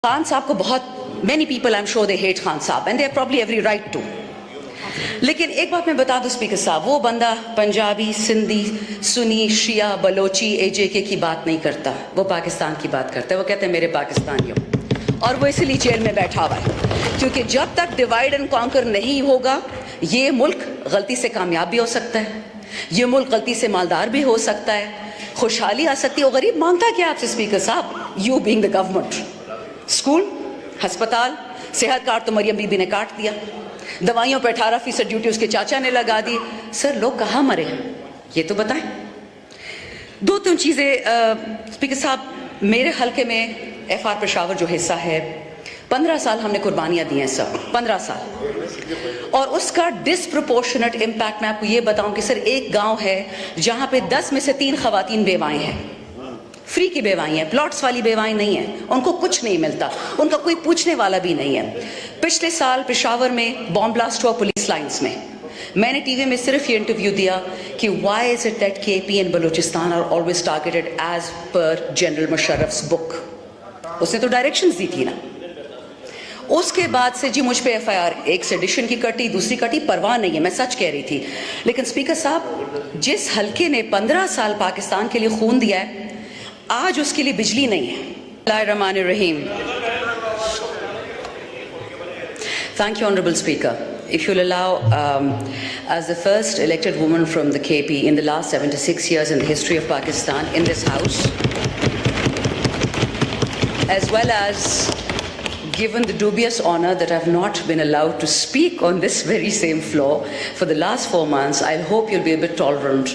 خان صاحب کو بہت many people I'm sure they hate Khan صاحب and they have probably every right to. لیکن ایک بات میں بتا دوں اسپیکر صاحب, وہ بندہ پنجابی, سندھی, سنی, شیعہ, بلوچی, AJK کی بات نہیں کرتا, وہ پاکستان کی بات کرتا ہے. وہ کہتے ہیں میرے پاکستانیوں, اور وہ اسی لیے جیل میں بیٹھا ہوا ہے کیونکہ جب تک ڈیوائڈ اینڈ کانکر نہیں ہوگا یہ ملک غلطی سے کامیاب بھی ہو سکتا ہے, یہ ملک غلطی سے مالدار بھی ہو سکتا ہے, خوشحالی آ سکتی ہے. وہ غریب مانگتا کیا آپ سے اسپیکر صاحب؟ You being the government. School, ہسپتال, صحت کارڈ تو مریم بی بی نے کاٹ دیا, دوائیوں پہ 18% ڈیوٹی اس کے چاچا نے لگا دی. سر لوگ کہاں مرے یہ تو بتائیں. دو تین چیزیں اسپیکر صاحب, میرے حلقے میں FR پشاور جو حصہ ہے 15 سال ہم نے قربانیاں دی ہیں سر, 15 سال, اور اس کا ڈسپروپورشنٹ امپیکٹ میں آپ کو یہ بتاؤں کہ سر ایک گاؤں ہے جہاں پہ 10 میں سے 3 خواتین بیوائیں ہیں, فری کی بیوائیں ہیں, پلاٹس والی بیوائیں نہیں ہیں, ان کو کچھ نہیں ملتا, ان کا کوئی پوچھنے والا بھی نہیں ہے. پچھلے سال پشاور میں بام بلاسٹ ہوا پولیس لائنز میں, میں نے ٹی وی میں صرف یہ انٹرویو دیا کہ why is it that KP and Balochistan are always targeted as per general مشرف's بک. اس نے تو ڈائریکشنز دی تھی نا. اس کے بعد سے جی مجھ پہ FIR ایک سیڈیشن کی کٹی, دوسری کٹی, پرواہ نہیں ہے, میں سچ کہہ رہی تھی. لیکن اسپیکر صاحب جس حلقے نے 15 سال پاکستان کے لیے خون دیا ہے آج اس کے لیے بجلی نہیں ہے. اللہ الرحمن الرحیم. Thank you, Honorable Speaker. If you'll allow, as the first elected woman from the KP in the last 76 years in the history of Pakistan in this House, as well as given the dubious honor that I've not been allowed to speak on this very same floor for the last 4 months, I hope you'll be a bit tolerant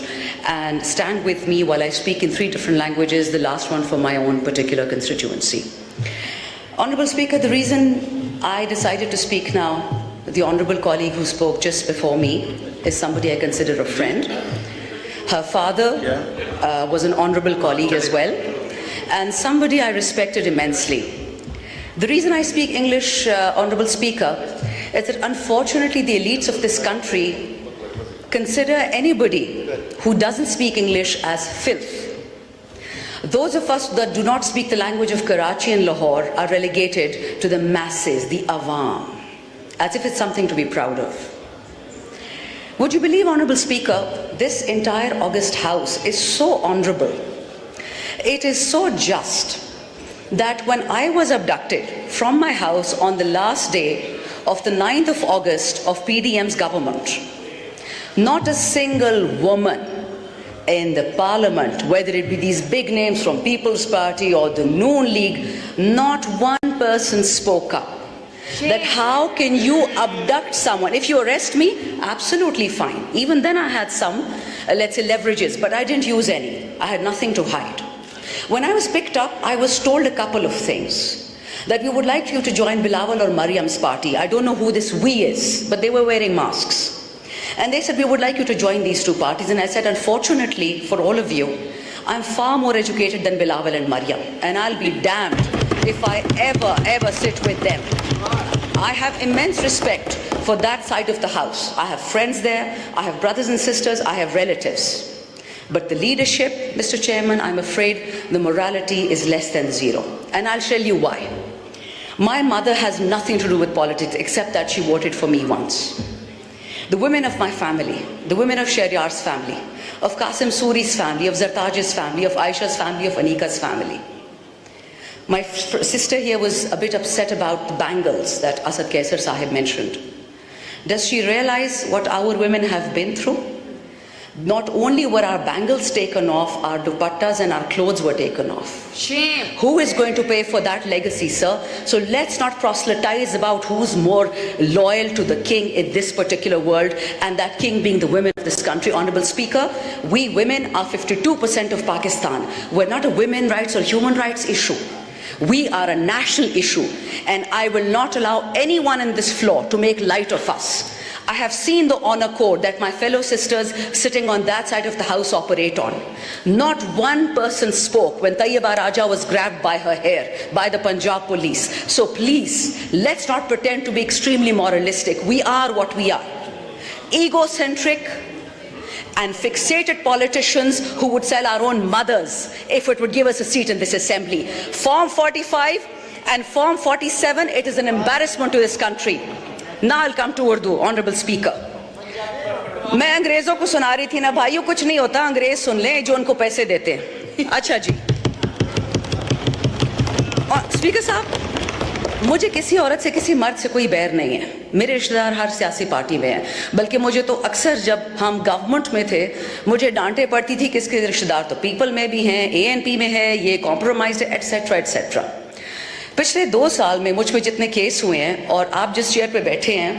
and stand with me while I speak in 3 different languages, the last one for my own particular constituency. Honorable Speaker, the reason I decided to speak now, the honorable colleague who spoke just before me is somebody I consider a friend. Her father was an honorable colleague as well, and somebody I respected immensely. The reason I speak English, Honorable Speaker, is that unfortunately the elites of this country consider anybody who doesn't speak English as filth. Those of us that do not speak the language of Karachi and Lahore are relegated to the masses, the awam, as if it's something to be proud of. Would you believe, Honorable Speaker, this entire August House is so honorable, it is so just, that when I was abducted from my house on the last day of the 9th of August of PDM's government, not a single woman in the parliament, whether it be these big names from People's Party or the Noon League, not one person spoke up. That how can you abduct someone? If you arrest me, absolutely fine. Even then I had some, let's say, leverages, but I didn't use any. I had nothing to hide. When I was picked up, I was told a couple of things. That we would like you to join Bilawal or Mariam's party. I don't know who this we is, but they were wearing masks. And they said, we would like you to join these 2 parties. And I said, unfortunately for all of you, I'm far more educated than Bilawal and Mariam. And I'll be damned if I ever sit with them. I have immense respect for that side of the house. I have friends there, I have brothers and sisters, I have relatives. But the leadership, Mr. Chairman, I'm afraid the morality is less than 0. And I'll tell you why. My mother has nothing to do with politics except that she voted for me once. The women of my family, the women of Shahryar's family, of Qasim Suri's family, of Zartaj's family, of Aisha's family, of Anika's family. My sister here was a bit upset about the bangles that Asad Kaisar Sahib mentioned. Does she realize what our women have been through? Not only were our bangles taken off, our dupattas and our clothes were taken off. Shame. Who is going to pay for that legacy, sir? So let's not proselytize about who's more loyal to the king in this particular world, and that king being the women of this country. Honorable Speaker, we women are 52% of Pakistan. We're not a women rights or human rights issue. We are a national issue, and I will not allow anyone in this floor to make light of us. I have seen the honor code that my fellow sisters sitting on that side of the house operate on. Not one person spoke when Tayyiba Raja was grabbed by her hair by the Punjab police. So please, let's not pretend to be extremely moralistic. We are what we are. Egocentric and fixated politicians who would sell our own mothers if it would give us a seat in this assembly. Form 45 And Form 47, it is an embarrassment to this country. Now I'll come to Urdu, Honorable Speaker. میں انگریزوں کو سنا رہی تھی نا بھائیو, کچھ نہیں ہوتا, انگریز سن لیں جو ان کو پیسے دیتے ہیں. اچھا جی, اسپیکر صاحب, مجھے کسی عورت سے کسی مرد سے کوئی بیر نہیں ہے. میرے رشتہ دار ہر سیاسی پارٹی میں ہیں, بلکہ مجھے تو اکثر جب ہم گورنمنٹ میں تھے مجھے ڈانٹے پڑتی تھی کہ اس کے رشتہ دار تو پیپل میں بھی ہیں, اے این پی میں ہے, یہ کمپرومائزڈ ہے, ایٹسیٹرا ایٹسیٹرا. پچھلے 2 سال میں مجھ پہ جتنے کیس ہوئے ہیں, اور آپ جس چیئر پہ بیٹھے ہیں,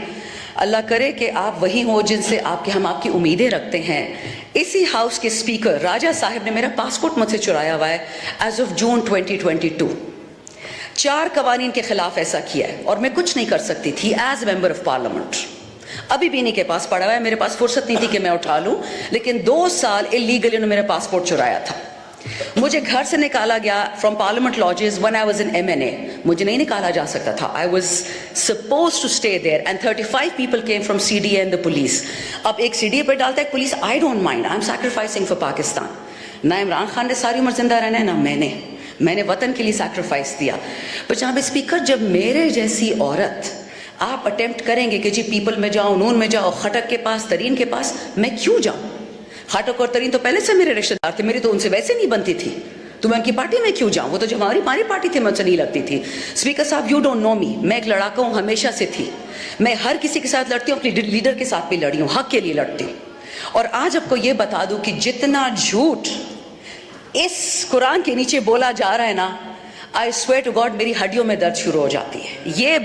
اللہ کرے کہ آپ وہی ہوں جن سے ہم آپ کی امیدیں رکھتے ہیں. اسی ہاؤس کے اسپیکر راجہ صاحب نے میرا پاسپورٹ مجھ سے چرایا ہوا ہے ایز آف جون 2022. 4 قوانین کے خلاف ایسا کیا ہے, اور میں کچھ نہیں کر سکتی تھی ایز ممبر آف پارلیمنٹ. ابھی بھی انہیں کے پاس پڑا ہوا ہے, میرے پاس فرصت نہیں تھی کہ میں اٹھا لوں, لیکن 2 سال اللیگلی انہوں نے میرا پاسپورٹ چرایا تھا. مجھے گھر سے نکالا گیا from parliament lodges when I was in MNA. مجھے نہیں نکالا جا سکتا تھا. I was supposed to stay there and 35 people came from CDA and the police. اب ایک CDA پہ ڈالتا ہے police, I don't mind, I'm sacrificing for Pakistan. نہ عمران خان نے ساری عمر زندہ رہنا ہے, نہ میں نے وطن کے لیے سیکریفائس دیا. پر جناب اسپیکر, جب میرے جیسی عورت آپ اٹیمپٹ کریں گے کہ جی پیپل میں جاؤ, نون میں جاؤ, خٹک کے پاس, ترین کے پاس, میں کیوں جاؤں؟ خاٹک اور ترین تو پہلے سے میرے رشتہ دار تھے, میری تو ان سے ویسے نہیں بنتی تھی, تو میں ان کی پارٹی میں کیوں جاؤں؟ وہ تو جو ہماری پارٹی تھی میں ان سے نہیں لگتی تھی. اسپیکر صاحب, یو ڈونٹ نو می, میں ایک لڑاکا ہوں, ہمیشہ سے تھی. میں ہر کسی کے ساتھ لڑتی ہوں, اپنی لیڈر کے ساتھ بھی لڑی ہوں, حق کے لیے لڑتی ہوں. اور آج آپ کو یہ بتا دوں کہ جتنا جھوٹ اس قرآن کے نیچے بولا جا رہا ہے نا, I swear to God میری ہڈیوں میں درد شروع ہو جاتی ہے. یہ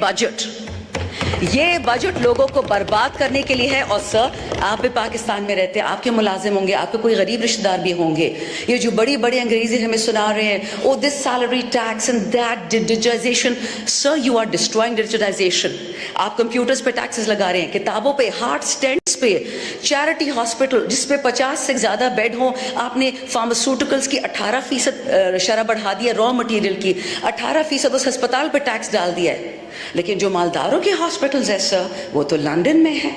بجٹ لوگوں کو برباد کرنے کے لیے ہے. اور سر, آپ بھی پاکستان میں رہتے ہیں, آپ کے ملازم ہوں گے, آپ کے کوئی غریب رشتہ دار بھی ہوں گے. یہ جو بڑی بڑی انگریزی ہمیں سنا رہے ہیں, oh this salary tax and that digitization. Sir, you are destroying digitization. آپ کمپیوٹرز پہ ٹیکسز لگا رہے ہیں, کتابوں پہ, ہارٹ اسٹینٹس پہ, چیریٹی ہاسپٹل جس پہ 50 سے زیادہ بیڈ ہوں, آپ نے فارماسیوٹیکلز کی 18% شرح بڑھا دی ہے, را مٹیریل کی 18% اس ہسپتال پہ ٹیکس ڈال دیا ہے. لیکن جو مالداروں کے ہاسپٹلز ہیں سر, وہ تو لندن میں ہیں.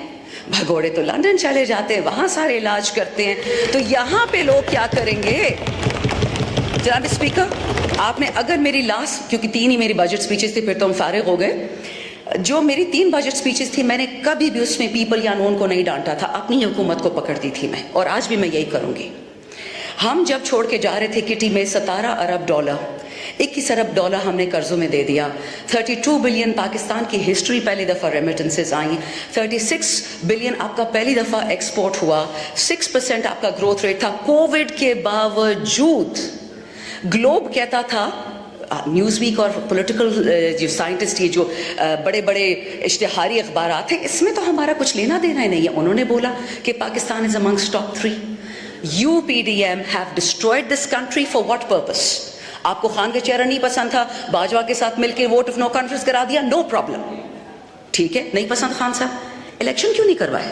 بھگوڑے تو لندن چلے جاتے ہیں, وہاں سارے علاج کرتے ہیں. تو یہاں پہ لوگ کیا کریں گے؟ جناب اسپیکر, آپ نے اگر میری لاسٹ, کیونکہ 3 ہی میری بجٹ سپیچز تھی, پھر تو ہم فارغ ہو گئے, جو میری 3 بجٹ سپیچز تھی, میں نے کبھی بھی اس میں پیپل یا نون کو نہیں ڈانٹا تھا, اپنی حکومت کو پکڑتی تھی میں, اور آج بھی میں یہی کروں گی. ہم جب چھوڑ کے جا رہے تھے کٹی میں $17 ارب, 21 ارب ڈالر ہم نے قرضوں میں دے دیا. 32 بلین پاکستان کی ہسٹری پہلی دفعہ ریمیٹنسز آئیں. 36 بلین آپ کا پہلی دفعہ ایکسپورٹ ہوا. 6% آپ کا گروتھ ریٹ تھا. کووڈ کے باوجود گلوب کہتا تھا, نیوز ویک اور پولیٹیکل جو سائنٹسٹ, یہ جو بڑے بڑے اشتہاری اخبارات ہیں, اس میں تو ہمارا کچھ لینا دینا ہی نہیں ہے. انہوں نے بولا کہ پاکستان از amongst top 3. UPDM have destroyed this country for what purpose? آپ کو خان کا چہرہ نہیں پسند تھا, باجوہ کے ساتھ مل کے ووٹ آف نو کانفیڈنس کرا دیا, نو پرابلم, ٹھیک ہے, نہیں پسند خان صاحب, الیکشن کیوں نہیں کروائے؟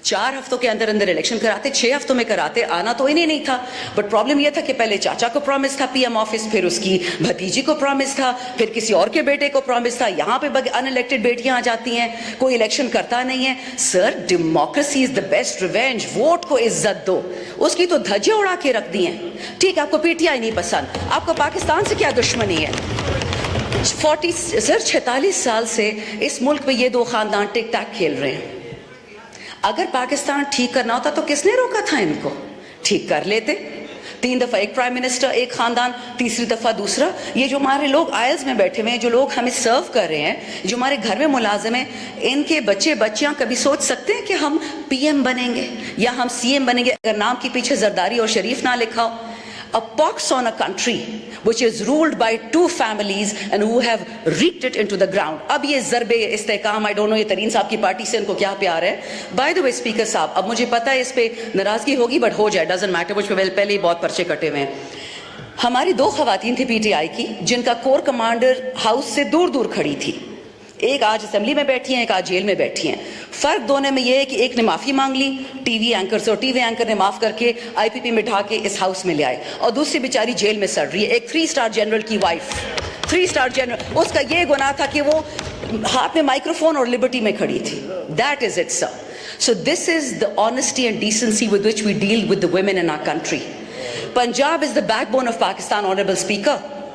4 ہفتوں کے اندر الیکشن کراتے, 6 ہفتوں میں کراتے. آنا تو انہیں نہیں تھا, بٹ پرابلم یہ تھا کہ پہلے چاچا کو پرومس تھا PM آفس, پھر اس کی بھتیجی کو پرومس تھا, پھر کسی اور کے بیٹے کو پرومس تھا. یہاں پہ ان الیکٹڈ بیٹیاں آ جاتی ہیں, کوئی الیکشن کرتا نہیں ہے. Sir, democracy is the best revenge. Vote کو عزت دو, اس کی تو دھجیاں اڑا کے رکھ دی ہیں. ٹھیک ہے, آپ کو PTI نہیں پسند, آپ کو پاکستان سے کیا دشمنی ہے؟ 46 سال سے اس ملک میں یہ 2 خاندان ٹک ٹیک کھیل رہے ہیں. اگر پاکستان ٹھیک کرنا ہوتا تو کس نے روکا تھا ان کو؟ ٹھیک کر لیتے. 3 دفعہ ایک پرائم منسٹر, ایک خاندان, تیسری دفعہ دوسرا. یہ جو ہمارے لوگ آئلز میں بیٹھے ہوئے ہیں, جو لوگ ہمیں سرو کر رہے ہیں, جو ہمارے گھر میں ملازم ہیں, ان کے بچے بچیاں کبھی سوچ سکتے ہیں کہ ہم PM بنیں گے یا ہم CM بنیں گے اگر نام کے پیچھے زرداری اور شریف نہ لکھا ہو؟ A pox on a country which is ruled by 2 families and who have reaped it into the ground. اب یہ ضرب استحکام, I don't know یہ ترین صاحب کی پارٹی سے ان کو کیا پیار ہے. By the way اسپیکر صاحب, اب مجھے پتا ہے اس پہ ناراضگی ہوگی, بٹ ہو جائے, doesn't matter, مجھ پہ پہلے ہی بہت پرچے کٹے ہوئے ہیں. ہماری 2 خواتین تھی PTI کی, جن کا کور کمانڈر ہاؤس سے دور دور کھڑی تھی. ایک آج اسمبلی میں بیٹھی ہیں, ایک آج جیل میں بیٹھی ہیں. فرق دونوں میں یہ ہے کہ ایک نے معافی مانگ لی ٹی وی اینکر سے, اور ٹی وی اینکر نے معاف کر کے IPP میں ڈھا کے اس ہاؤس میں لے آئے, اور دوسری بیچاری جیل میں سڑ رہی ہے. ایک 3 اسٹار جنرل کی وائف, 3 اسٹار جنرل, اس کا یہ گناہ تھا کہ وہ ہاتھ میں مائکروفون اور لبرٹی میں کھڑی تھی. That is it, sir. So this is the honesty and decency with which we deal with the women in our country. Punjab is the backbone of Pakistan, Honorable Speaker.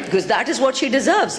Because that is what she deserves.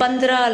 15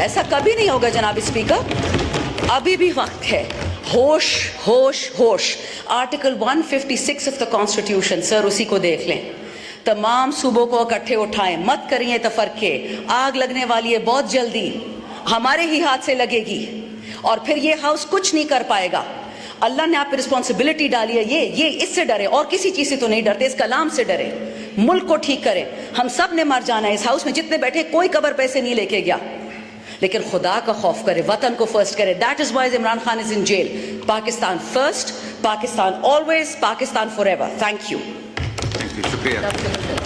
ایسا کبھی نہیں ہوگا جناب speaker. ابھی بھی وقت ہے. ہوش ہوش ہوش. آرٹیکل 156 آف دا کانسٹیٹیوشن سر اسی کو دیکھ لیں. تمام صوبوں کو اکٹھے اٹھائیں, مت کریے تفرقے. آگ لگنے والی ہے بہت جلدی, ہمارے ہی ہاتھ سے لگے گی, اور پھر یہ ہاؤس کچھ نہیں کر پائے گا. اللہ نے آپ پہ رسپانسبلٹی ڈالی ہے, یہ اس سے ڈرے, اور کسی چیز سے تو نہیں ڈرتے, اس کلام سے ڈرے. ملک کو ٹھیک کریں. ہم سب نے مر جانا ہے, اس ہاؤس میں جتنے بیٹھے کوئی قبر پیسے نہیں لے کے گیا, لیکن خدا کا خوف کرے, وطن کو فرسٹ کرے. That is why Imran Khan is in jail. Pakistan first, Pakistan always, Pakistan forever. Thank you. شکریہ.